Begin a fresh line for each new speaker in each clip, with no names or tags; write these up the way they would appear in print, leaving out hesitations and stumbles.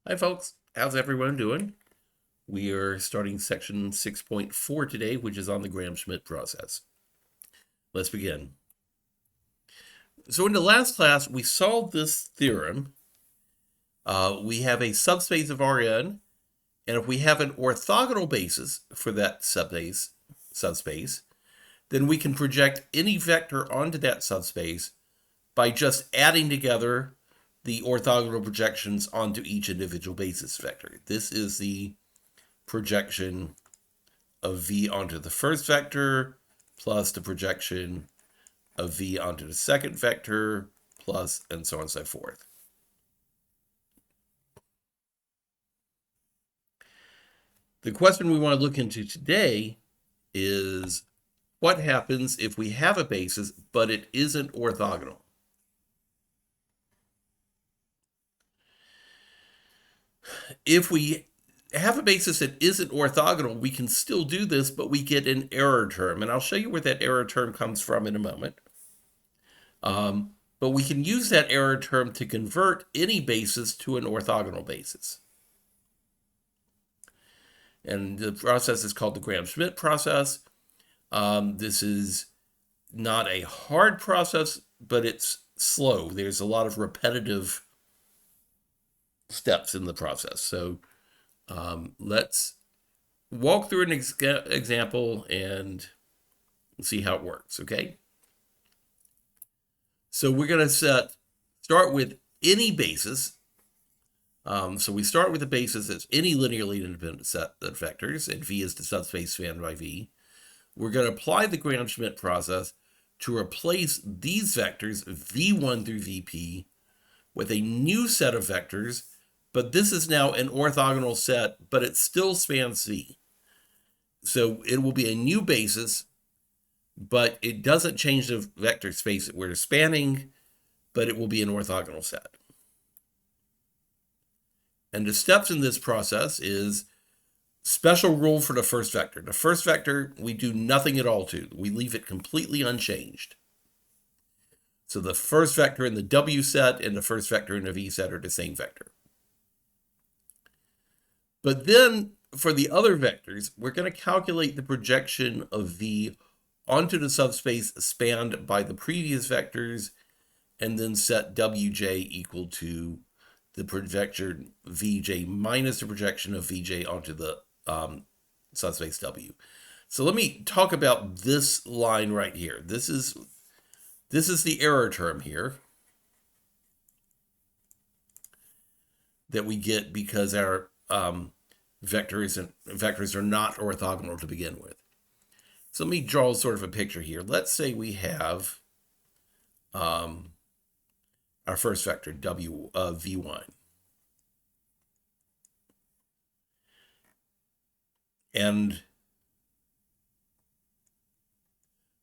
Hi, folks. How's everyone doing? We are starting section 6.4 today, which is on the Gram-Schmidt process. Let's begin. So in the last class, we solved this theorem. We have a subspace of Rn, and if we have an orthogonal basis for that subspace, then we can project any vector onto that subspace by just adding together the orthogonal projections onto each individual basis vector. This is the projection of v onto the first vector plus the projection of v onto the second vector plus and so on and so forth. The question we want to look into today is what happens if we have a basis but it isn't orthogonal? If we have a basis that isn't orthogonal, we can still do this, but we get an error term. And I'll show you where that error term comes from in a moment. But we can use that error term to convert any basis to an orthogonal basis. And the process is called the Gram-Schmidt process. This is not a hard process, but it's slow. There's a lot of repetitive steps in the process. So let's walk through an example and see how it works, okay? So we're going to start with any basis. So we start with the basis as any linearly independent set of vectors, and V is the subspace spanned by V. We're going to apply the Gram-Schmidt process to replace these vectors, V1 through Vp, with a new set of vectors, but this is now an orthogonal set, but it still spans V. So it will be a new basis, but it doesn't change the vector space that we're spanning, but it will be an orthogonal set. And the steps in this process is special rule for the first vector. The first vector, we do nothing at all to. We leave it completely unchanged. So the first vector in the W set and the first vector in the V set are the same vector. But then for the other vectors, we're going to calculate the projection of V onto the subspace spanned by the previous vectors and then set Wj equal to the projection Vj minus the projection of Vj onto the subspace W. So let me talk about this line right here. This is the error term here that we get because our vectors are not orthogonal to begin with. So let me draw sort of a picture here. Let's say we have our first vector, V1. And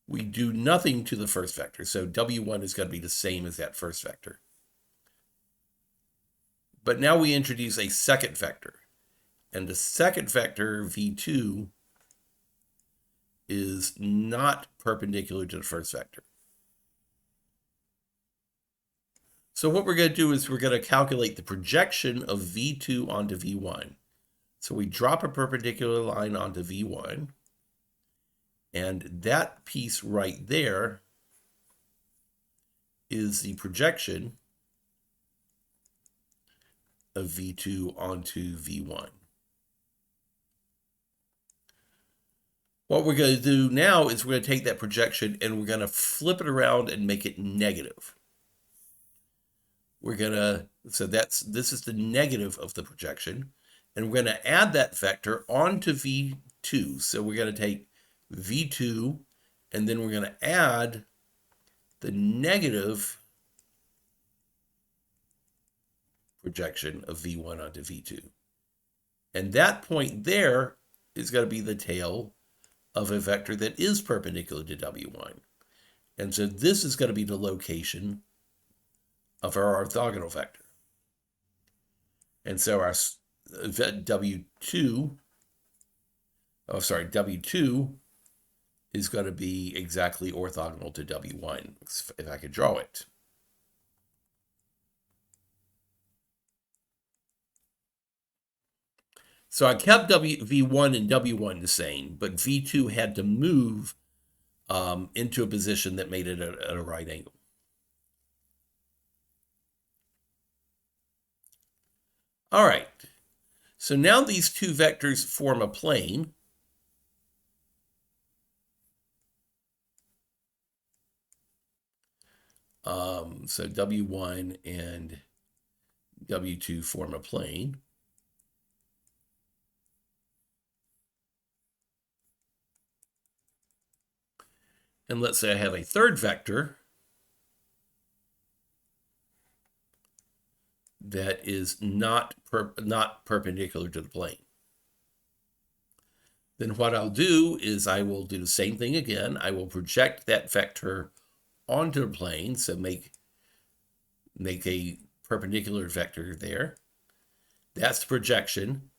we do nothing to the first vector. So W1 is going to be the same as that first vector. But now we introduce a second vector. And the second vector, V2, is not perpendicular to the first vector. So what we're going to do is we're going to calculate the projection of V2 onto V1. So we drop a perpendicular line onto V1. And that piece right there is the projection of V2 onto V1. What we're going to do now is we're going to take that projection and we're going to flip it around and make it negative. So this is the negative of the projection, and we're going to add that vector onto V2. So we're going to take V2, and then we're going to add the negative projection of V1 onto V2. And that point there is going to be the tail of a vector that is perpendicular to W1. And so this is going to be the location of our orthogonal vector. And so our W2 is going to be exactly orthogonal to W1, if I could draw it. So I kept V1 and W1 the same, but V2 had to move into a position that made it at a right angle. All right, so now these two vectors form a plane. So W1 and W2 form a plane. And let's say I have a third vector that is not perpendicular to the plane. Then what I'll do is I will do the same thing again. I will project that vector onto the plane, so make a perpendicular vector there. That's the projection.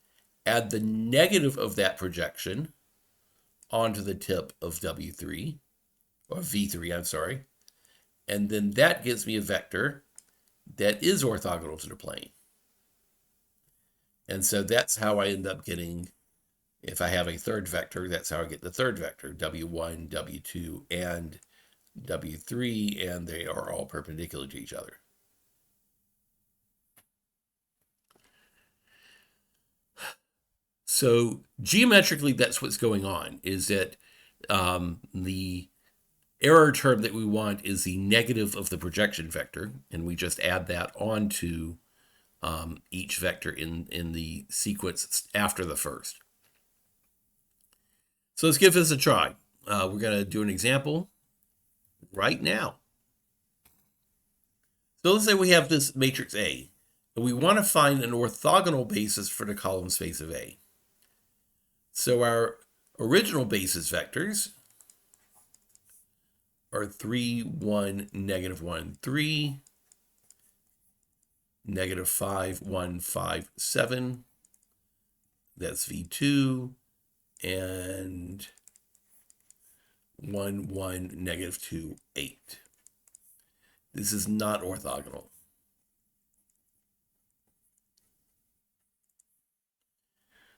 Add the negative of that projection onto the tip of W3, or V3, I'm sorry. And then that gives me a vector that is orthogonal to the plane. And so that's how I end up getting, if I have a third vector, that's how I get the third vector, W1, W2, and W3, and they are all perpendicular to each other. So geometrically, that's what's going on, is that the error term that we want is the negative of the projection vector, and we just add that onto each vector in the sequence after the first. So let's give this a try. We're going to do an example right now. So let's say we have this matrix A, and we want to find an orthogonal basis for the column space of A. So our original basis vectors are 3, 1, -1, 3, -5, 1, 5, 7. That's V2, and 1, 1, -2, 8. This is not orthogonal.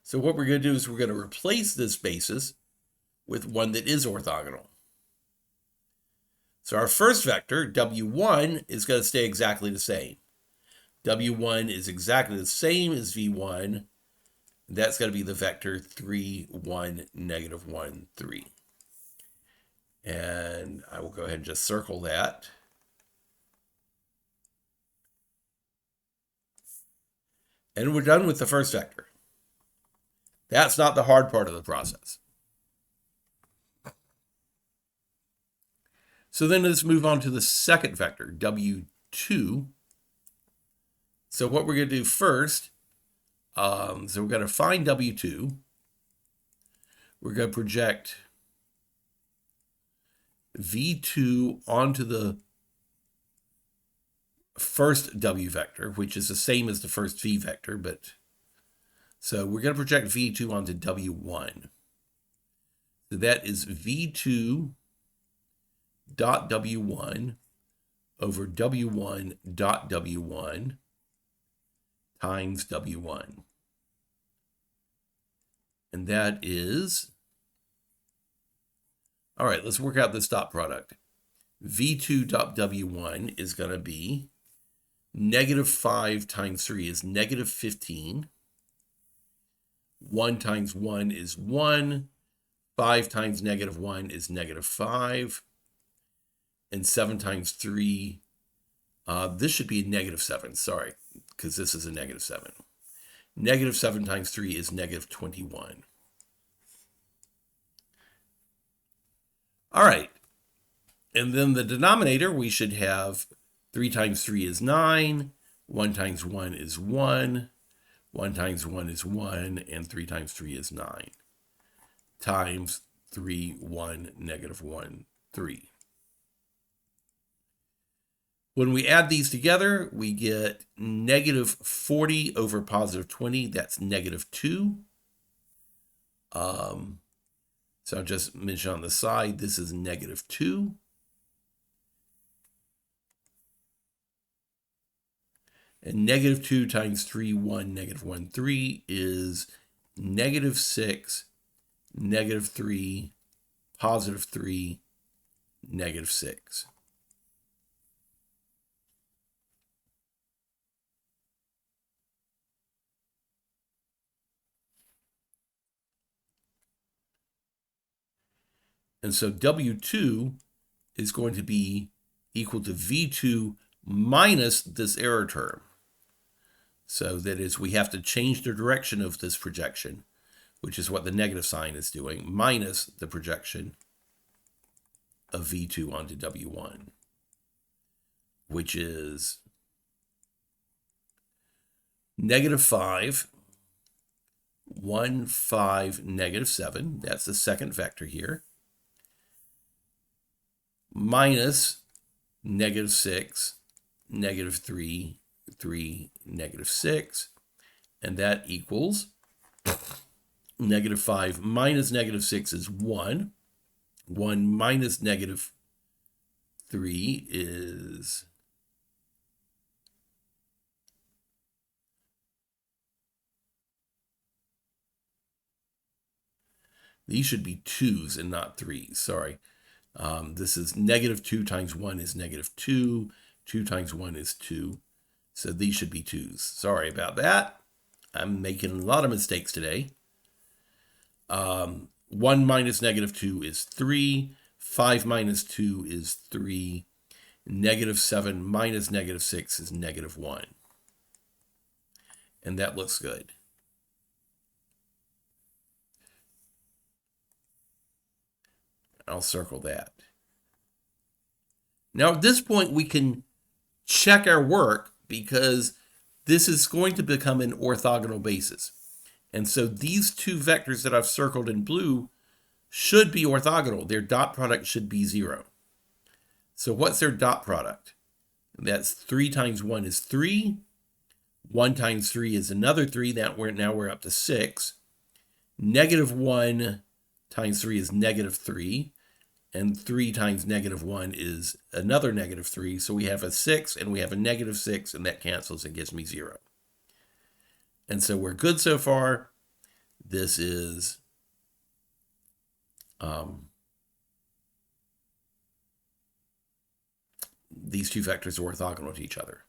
So what we're going to do is we're going to replace this basis with one that is orthogonal. So our first vector, W1, is going to stay exactly the same. W1 is exactly the same as V1. That's going to be the vector 3, 1, -1, 3. And I will go ahead and just circle that. And we're done with the first vector. That's not the hard part of the process. So then let's move on to the second vector, W2. So what we're going to do first, so we're going to find W2. We're going to project V2 onto the first W vector, which is the same as the first V vector, but so we're going to project V2 onto W1. So that is V2 dot W1 over W1 dot W1 times W1. And that is, all right, let's work out this dot product. V2 dot W1 is going to be -5 times 3 is -15. 1 times 1 is 1. 5 times -1 is -5. And 7 times 3, this should be a -7, sorry, because this is a -7. -7 times 3 is -21. All right, and then the denominator, we should have 3 times 3 is 9, 1 times 1 is 1, 1 times 1 is 1, and 3 times 3 is 9, times 3, 1, -1, 3. When we add these together, we get -40 over +20. That's -2. So I'll just mention on the side, this is -2. And -2 times 3, 1, -1, 3 is -6, -3, +3, -6. And so W2 is going to be equal to V2 minus this error term. So that is, we have to change the direction of this projection, which is what the negative sign is doing, minus the projection of V2 onto W1, which is -5, 1, 5, -7. That's the second vector here. Minus -6, -3, 3, -6. And that equals -5 minus -6 is 1. 1 minus -3 is these should be 2's and not 3's. Sorry. This is -2 times 1 is -2. 2 times 1 is 2. So these should be 2's. Sorry about that. I'm making a lot of mistakes today. 1 minus -2 is 3. 5 minus 2 is 3. -7 minus -6 is -1. And that looks good. I'll circle that. Now at this point we can check our work because this is going to become an orthogonal basis. And so these two vectors that I've circled in blue should be orthogonal. Their dot product should be 0. So what's their dot product? That's 3 times 1 is 3. 1 times 3 is another 3. Now we're up to 6. -1 times 3 is -3. And 3 times -1 is another -3. So we have a 6 and we have a -6, and that cancels and gives me 0. And so we're good so far. This is these two vectors are orthogonal to each other.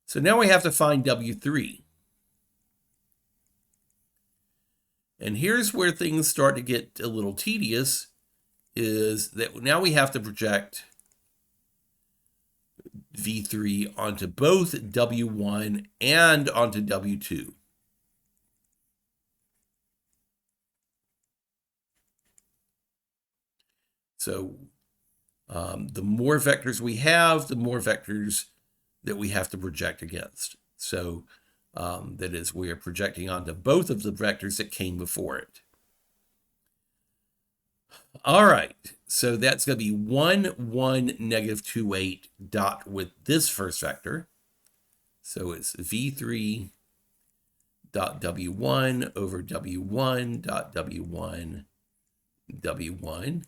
So now we have to find W3. And here's where things start to get a little tedious, is that now we have to project V3 onto both W1 and onto W2. So the more vectors we have, the more vectors that we have to project against. So that is, we are projecting onto both of the vectors that came before it. All right, so that's going to be 1, 1, -2, 8 dot with this first vector. So it's V3 dot W1 over W1 dot W1 W1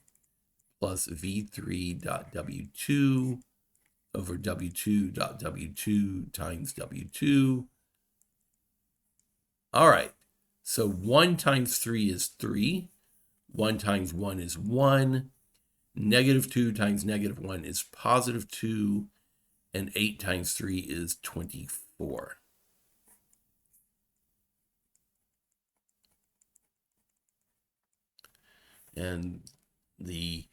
plus V3 dot W2 over W2 dot W2 times W2. All right, so 1 times 3 is 3. 1 times 1 is 1. -2 times -1 is +2. And 8 times 3 is 24. And the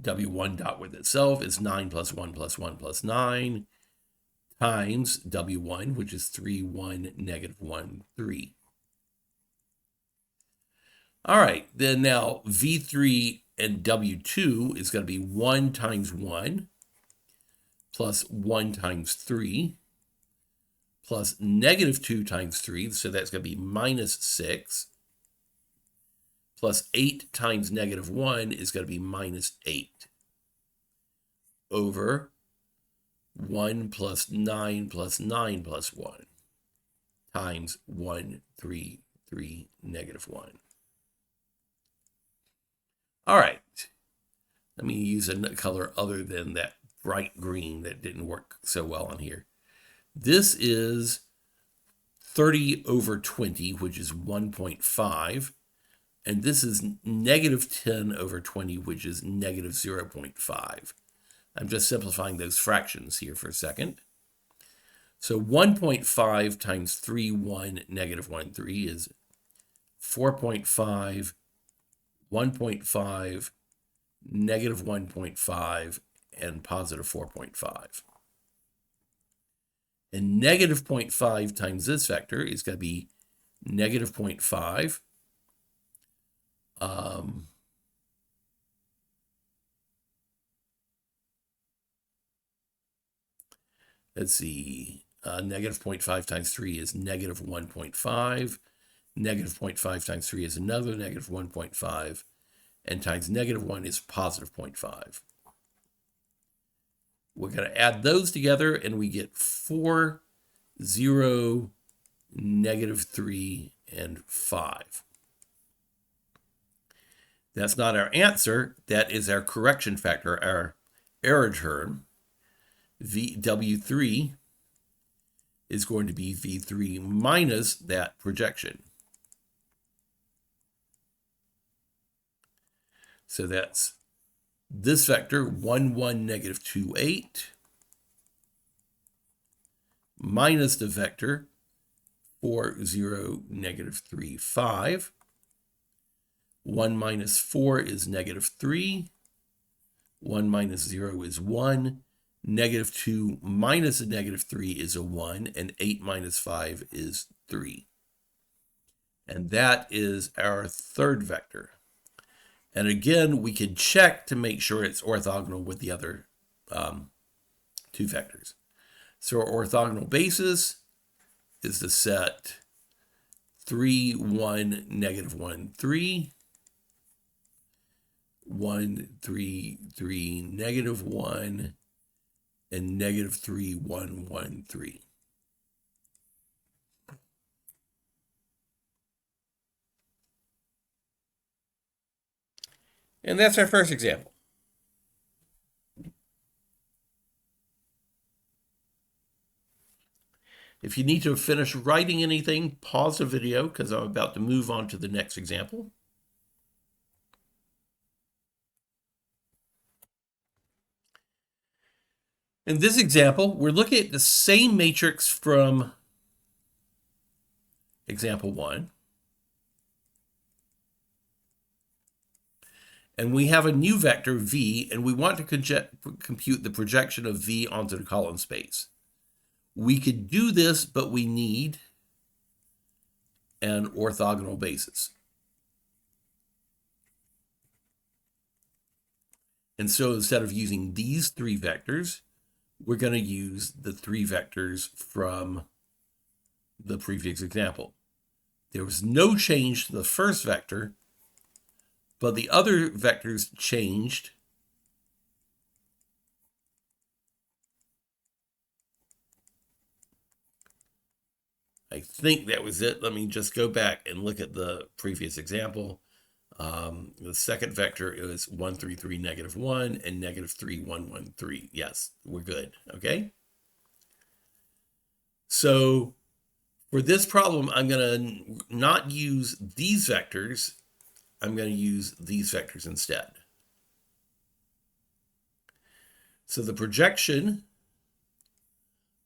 W1 dot with itself is 9 plus 1 plus 1 plus 9 times W1, which is 3, 1, -1, 3. All right, then now V3 and W2 is going to be 1 times 1 plus 1 times 3 plus -2 times 3, so that's going to be -6, plus 8 times -1 is going to be -8 over 1 plus 9 plus 9 plus 1 times 1, 3, 3, -1. All right, let me use a color other than that bright green that didn't work so well on here. This is 30 over 20, which is 1.5. And this is negative 10 over 20, which is negative 0.5. I'm just simplifying those fractions here for a second. So 1.5 times 3, 1, negative 1, 3 is 4.5, 1.5, negative 1.5, and positive 4.5. And negative 0.5 times this vector is going to be negative 0.5. Let's see. Negative 0.5 times 3 is negative 1.5. Negative 0.5 times 3 is another negative 1.5. And times negative 1 is positive 0.5. We're going to add those together, and we get 4, 0, negative 3, and 5. That's not our answer. That is our correction factor, our error term. W3 is going to be V3 minus that projection. So that's this vector, 1, 1, negative 2, 8, minus the vector 4, 0, negative 3, 5. 1 minus 4 is negative 3. 1 minus 0 is 1. Negative 2 minus a negative 3 is a 1, and 8 minus 5 is 3. And that is our third vector. And again, we can check to make sure it's orthogonal with the other two vectors. So our orthogonal basis is the set 3, 1, negative 1, 3, 1, 3, 3, negative 1, and negative 3, 1, 1, 3. And that's our first example. If you need to finish writing anything, pause the video because I'm about to move on to the next example. In this example, we're looking at the same matrix from example 1. And we have a new vector, v, and we want to compute the projection of v onto the column space. We could do this, but we need an orthogonal basis. And so instead of using these three vectors, we're going to use the three vectors from the previous example. There was no change to the first vector, but the other vectors changed. I think that was it. Let me just go back and look at the previous example. The second vector is 1, 3, 3, negative 1, and negative 3, 1, 1, 3. Yes, we're good. Okay. So for this problem, I'm going to not use these vectors. I'm going to use these vectors instead. So the projection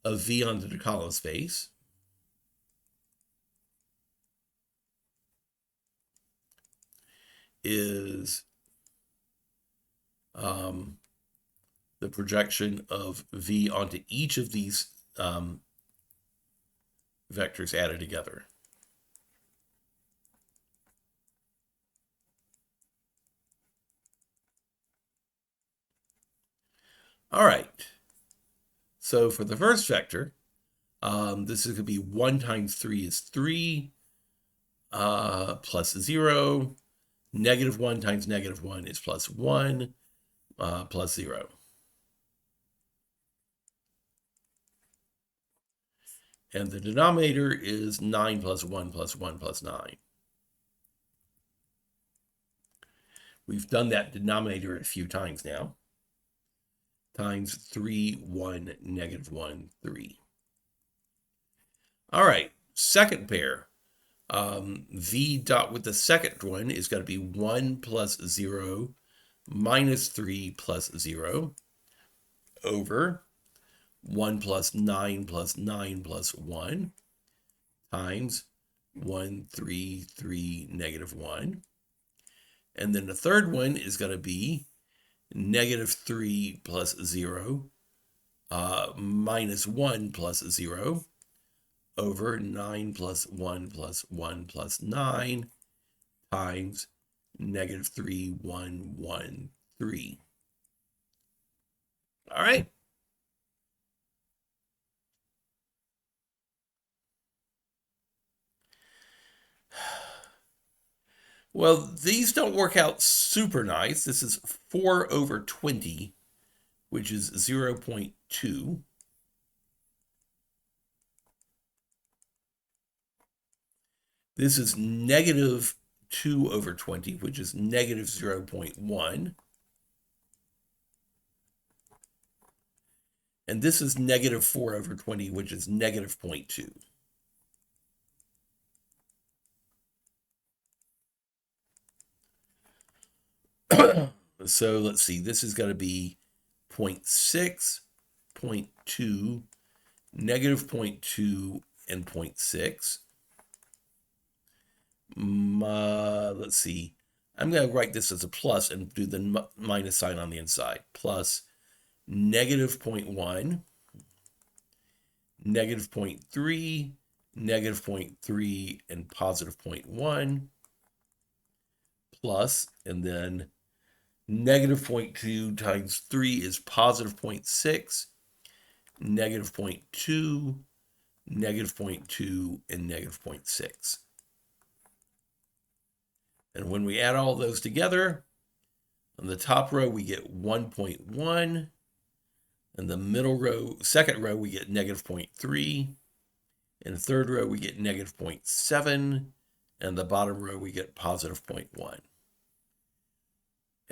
of v onto the column space is the projection of v onto each of these vectors added together. All right. So for the first vector, this is going to be 1 times 3 is 3, plus 0. Negative 1 times negative 1 is plus 1, plus 0. And the denominator is 9 plus 1 plus 1 plus 9. We've done that denominator a few times now. times 3, 1, negative 1, 3. All right, second pair. V dot with the second one is going to be 1 plus 0 minus 3 plus 0 over 1 plus 9 plus 9 plus 1 times 1, 3, 3, negative 1. And then the third one is going to be negative 3 plus 0 minus 1 plus 0 over 9 plus 1 plus 1 plus 9 times negative 3, 1, 1, 3. All right. Well, these don't work out super nice. This is 4 over 20, which is 0.2. This is negative 2 over 20, which is negative 0.1. And this is negative 4 over 20, which is negative 0.2. So let's see, this is going to be 0.6, 0.2, negative 0.2, and 0.6. Let's see, I'm going to write this as a plus and do the minus sign on the inside. Plus negative 0.1, negative 0.3, negative 0.3, and positive 0.1, plus, and then negative 0.2 times 3 is positive 0.6, negative 0.2, negative 0.2, and negative 0.6. And when we add all those together, on the top row we get 1.1, and the middle row, second row, we get negative 0.3, and the third row we get negative 0.7, and the bottom row we get positive 0.1.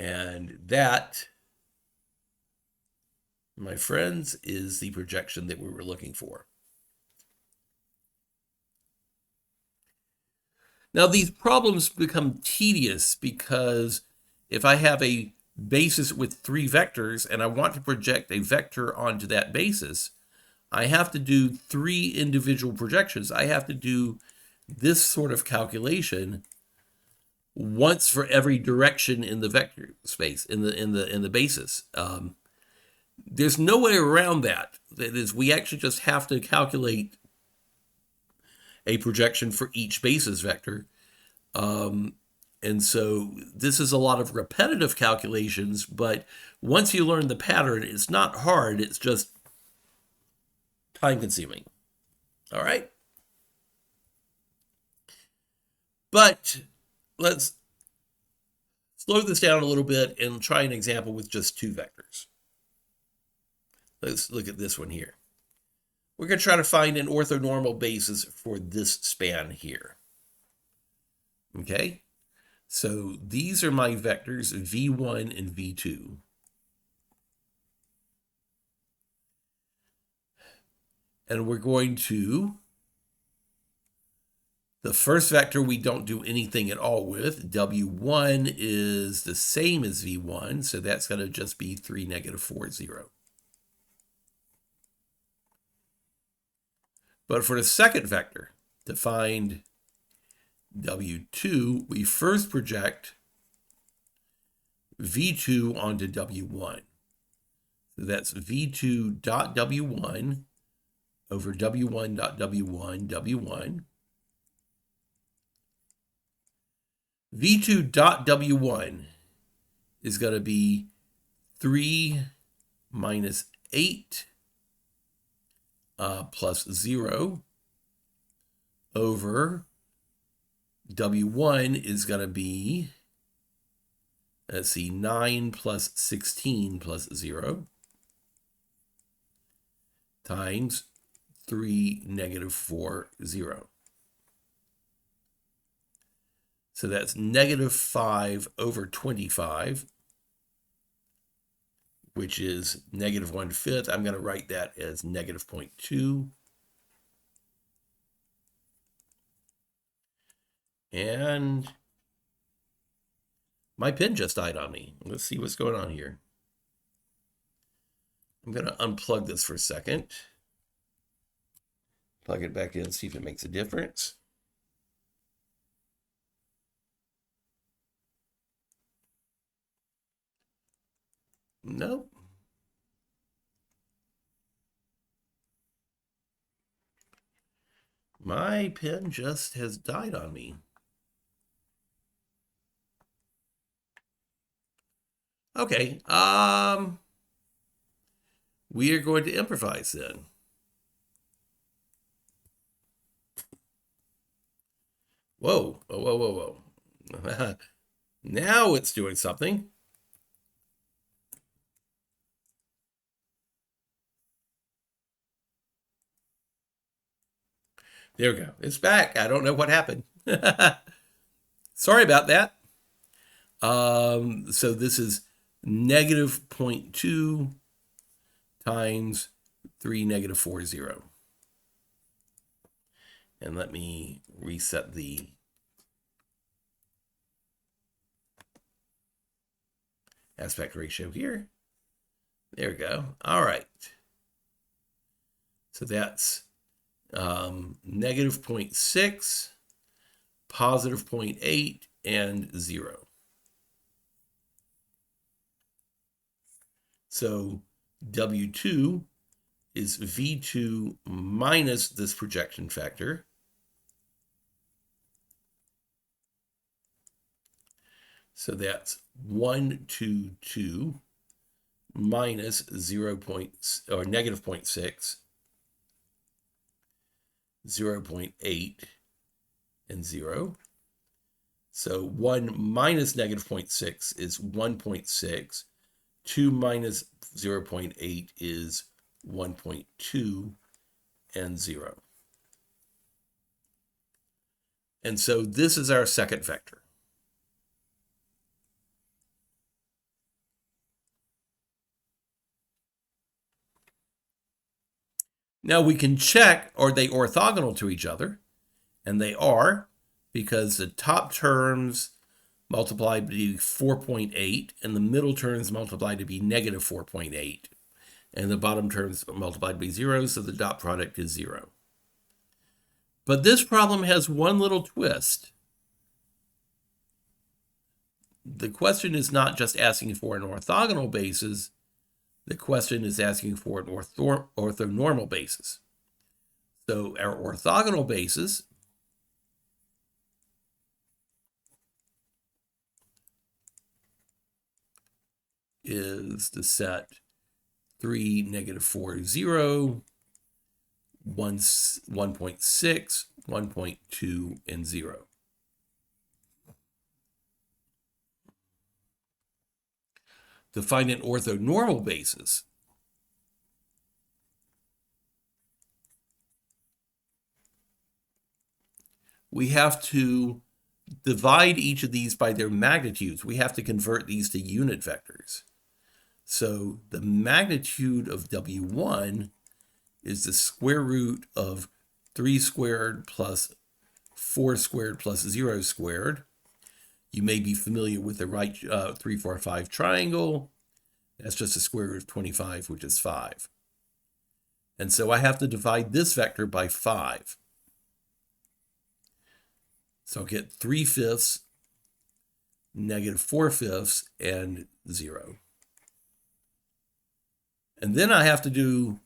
And that, my friends, is the projection that we were looking for. Now, these problems become tedious because if I have a basis with 3 vectors and I want to project a vector onto that basis, I have to do 3 individual projections. I have to do this sort of calculation once for every direction in the vector space, in the basis. There's no way around that. That is, we actually just have to calculate a projection for each basis vector. And so this is a lot of repetitive calculations, but once you learn the pattern, it's not hard, it's just time consuming. All right? But let's slow this down a little bit and try an example with just 2 vectors. Let's look at this one here. We're going to try to find an orthonormal basis for this span here. Okay? So these are my vectors, v1 and v2. And we're going to, the first vector we don't do anything at all with. W1 is the same as v1, so that's going to just be 3, negative 4, 0. But for the second vector, to find W2, we first project V2 onto W1. So that's V2 dot W1 over W1 dot W1, W1. V2 dot W1 is going to be 3 minus 8 plus 0 over W1 is going to be, let's see, 9 plus 16 plus 0 times 3, negative 4, 0. So that's negative 5 over 25, which is negative 1/5. I'm going to write that as negative 0.2. And my pen just died on me. Let's see what's going on here. I'm going to unplug this for a second. Plug it back in, see if it makes a difference. Nope. My pen just has died on me. Okay, we are going to improvise then. Whoa, whoa, whoa, whoa, whoa. Now it's doing something. There we go. It's back. I don't know what happened. Sorry about that. So this is negative 0.2 times 3 negative 40. And let me reset the aspect ratio here. There we go. All right. So that's negative 0.6, positive 0.8, and 0. So W2 is V2 minus this projection factor. So that's 122 minus negative 0.6, 0.8, and 0. So 1 minus negative 0.6 is 1.6. 2 minus 0.8 is 1.2, and 0. And so this is our second vector. Now we can check, are they orthogonal to each other? And they are, because the top terms multiply to be 4.8, and the middle terms multiply to be negative 4.8, and the bottom terms multiply to be 0, so the dot product is 0. But this problem has one little twist. The question is not just asking for an orthogonal basis, the question is asking for an orthonormal basis. So our orthogonal basis is the set 3, negative 4, 0, 1.6, 1.2, and 0. To find an orthonormal basis, we have to divide each of these by their magnitudes. We have to convert these to unit vectors. So the magnitude of W1 is the square root of 3 squared plus 4 squared plus 0 squared. You may be familiar with the right 3, 4, 5 triangle. That's just the square root of 25, which is 5. And so I have to divide this vector by 5. So I'll get 3/5, negative 4/5, and 0. And then I have to do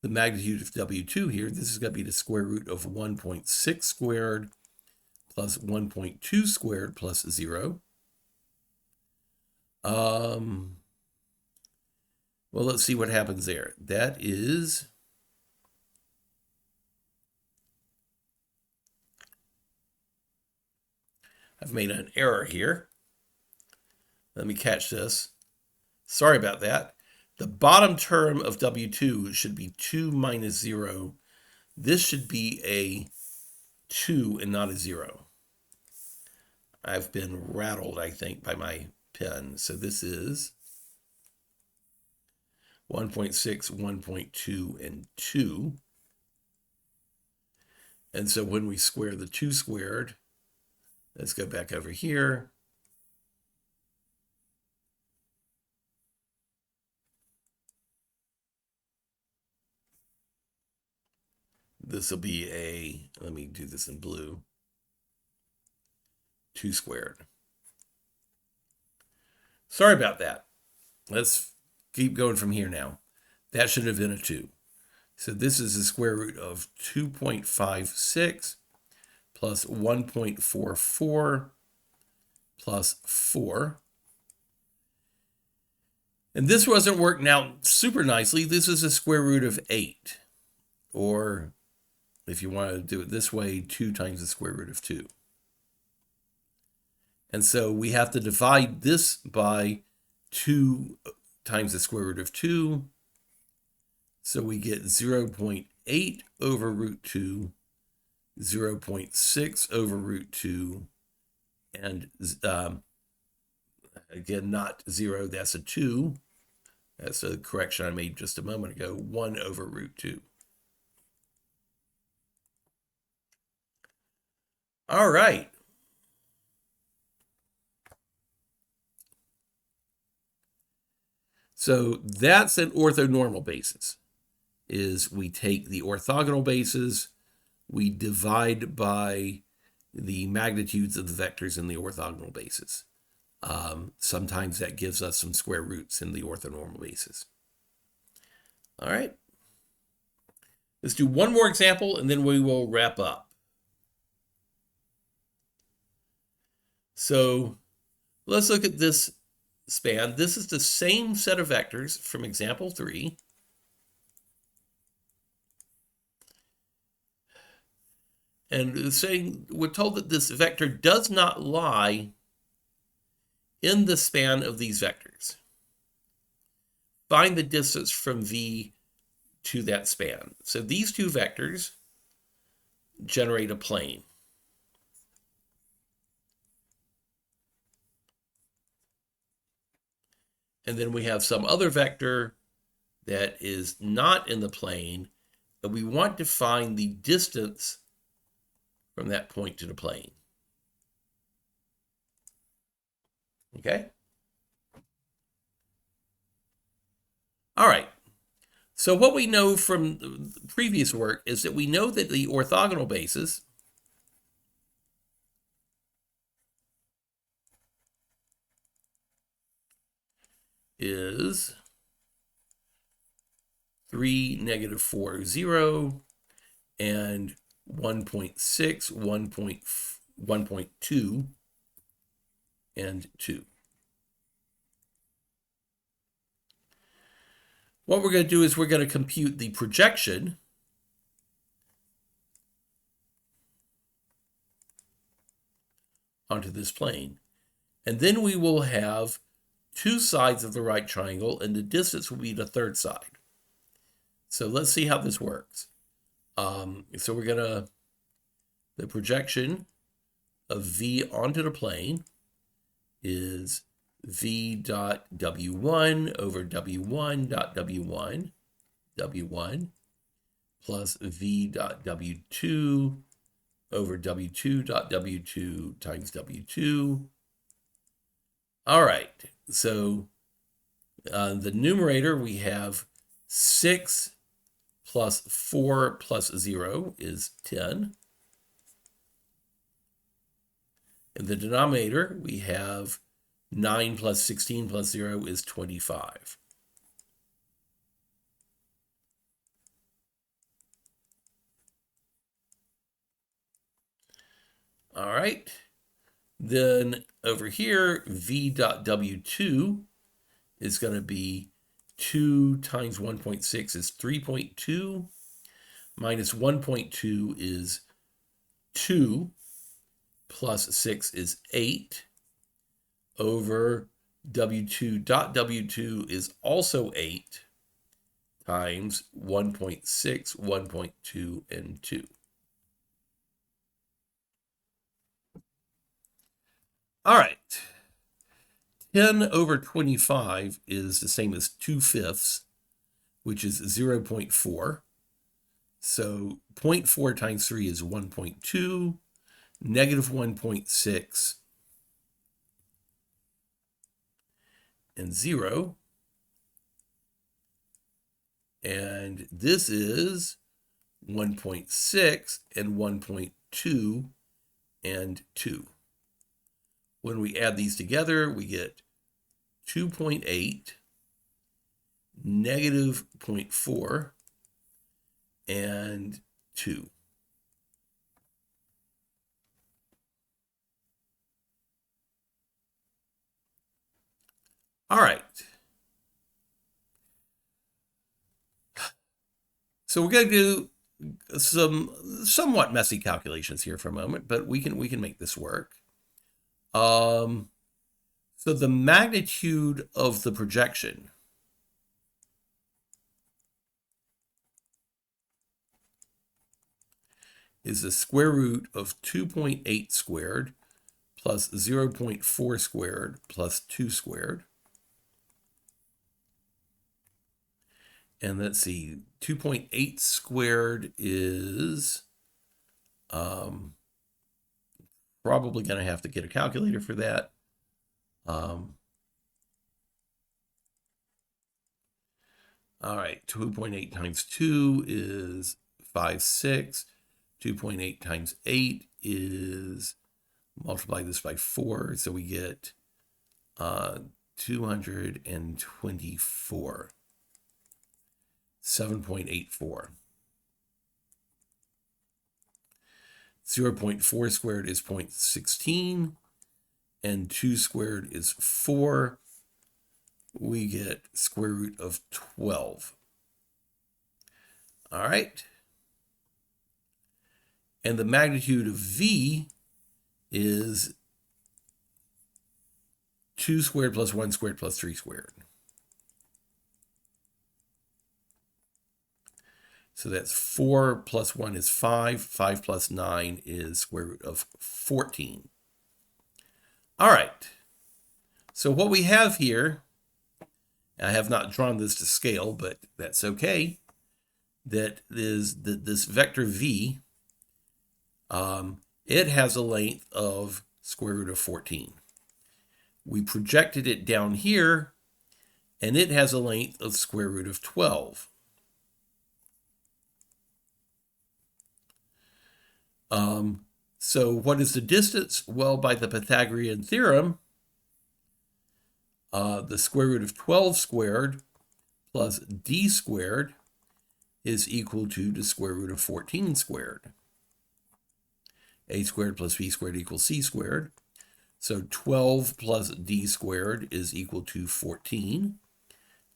the magnitude of W2 here. This is going to be the square root of 1.6 squared plus 1.2 squared plus 0. Well, let's see what happens there. That is I've made an error here. Let me catch this. Sorry about that. The bottom term of W2 should be 2 minus 0. This should be a 2 and not a 0. I've been rattled, I think, by my pen. So this is 1.6, 1.2, and 2. And so when we square the 2 squared, let's go back over here. This will be a, let me do this in blue, 2 squared. Sorry about that. Let's keep going from here now. That should have been a 2. So this is the square root of 2.56 plus 1.44 plus 4. And this wasn't working out super nicely. This is the square root of 8. Or if you want to do it this way, 2 times the square root of 2. And so we have to divide this by 2 times the square root of 2. So we get 0.8 over root 2, 0.6 over root 2, and again, not 0, that's a 2. That's a correction I made just a moment ago, 1 over root 2. All right. So that's an orthonormal basis, is we take the orthogonal bases, we divide by the magnitudes of the vectors in the orthogonal bases. Sometimes that gives us some square roots in the orthonormal basis. All right. Let's do one more example and then we will wrap up. So let's look at this span. This is the same set of vectors from example 3. And saying we're told that this vector does not lie in the span of these vectors. Find the distance from V to that span. So these two vectors generate a plane. And then we have some other vector that is not in the plane, and we want to find the distance from that point to the plane. Okay? All right. So what we know from previous work is that we know that the orthogonal basis is 3, -4, 0, and 1.6, 1.2, and 2. What we're going to do is we're going to compute the projection onto this plane. And then we will have 2 sides of the right triangle, and the distance will be the third side. So let's see how this works. So we're going to, the projection of V onto the plane is V dot W1 over W1 dot W1, W1, plus V dot W2 over W2 dot W2 times W2. All right, so the numerator we have 6 plus 4 plus 0 is 10. In the denominator, we have 9 plus 16 plus 0 is 25. All right. Then over here, V dot W2 is going to be 2 times 1.6 is 3.2, minus 1.2 is 2, plus 6 is 8, over W2 dot W2 is also 8, times 1.6, 1.2, and 2. All right. 10 over 25 is the same as 2/5, which is 0.4. So 0.4 times 3 is 1.2, negative 1.6, and 0. And this is 1.6 and 1.2 and 2. When we add these together, we get 2.8, negative 0.4, and 2. All right. So we're going to do some somewhat messy calculations here for a moment, but we can make this work. So the magnitude of the projection is the square root of 2.8 squared plus 0.4 squared plus 2 squared. And let's see, 2.8 squared is probably going to have to get a calculator for that. All right, 2.8 times 2 is 5/6. 2.8 times 8 is, multiply this by 4, so we get 224. 7.84. 0.4 squared is 0.16, and 2 squared is 4. We get square root of 12. All right. And the magnitude of V is 2 squared plus 1 squared plus 3 squared. So that's 4 plus 1 is 5. 5 plus 9 is square root of 14. All right. So what we have here, I have not drawn this to scale, but that's okay. That is this vector V, it has a length of square root of 14. We projected it down here, and it has a length of square root of 12. So what is the distance? Well, by the Pythagorean theorem, the square root of 12 squared plus d squared is equal to the square root of 14 squared. A squared plus b squared equals c squared. So 12 plus d squared is equal to 14.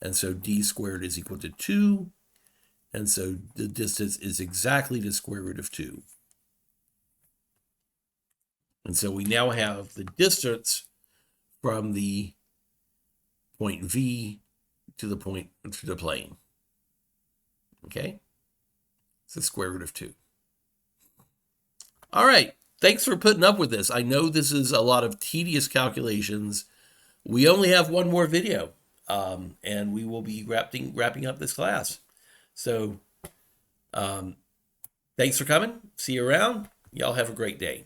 And so d squared is equal to 2. And so the distance is exactly the square root of 2. And so we now have the distance from the point V to the plane. Okay? It's the square root of 2. All right. Thanks for putting up with this. I know this is a lot of tedious calculations. We only have one more video, and we will be wrapping up this class. So thanks for coming. See you around. Y'all have a great day.